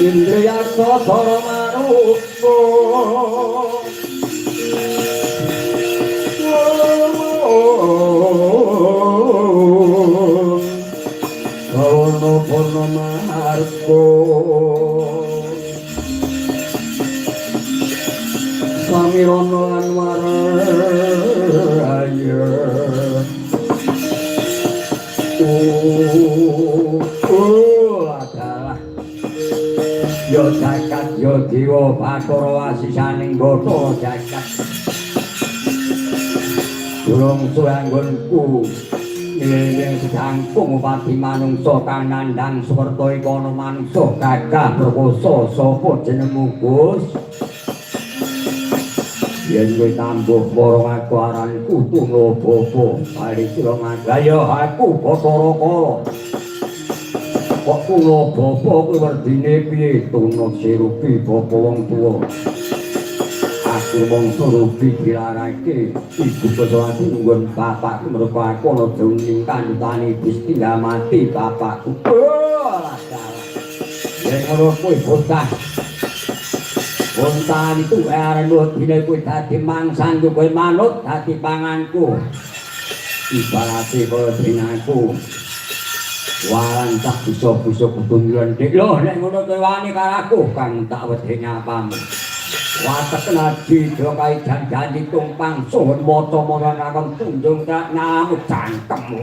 Indriya sasara manukso Sawarna purnama harko Samirana anwaraya Yo jagat yo dewa Bathara wasisaning bata jagat durung suanggonku ngiling sedangkung upati manungsa kang nandhang suwerta iku ana manungsa gagah perkasa sapa jenengmu Gus yen kowe tambuh para aku aranku Tuna Bapa bali sira manggaya aku Bathara Kala kok Tuna Bapa kuwi werdine piye Tuna Sirupi bapa wong tuwa aku wong Surupi dilarake ibu pesawati nggon bapakku mergo aku ana jroning kandhane Gusti mati bapakku alah salah yen ngono kuwi bocah Bontan itu arep dine kowe dadi mangsanku kowe manut dadi panganku ibarate kaya dinaku waran tak bisa-bisa ketunjuan dik lho nek ngono kowe wani karo aku kang tak wedi nyapamu watek nadi jokai janji tumpang suwun maca-maca nakon tunjung tak nyamuk cangkemmu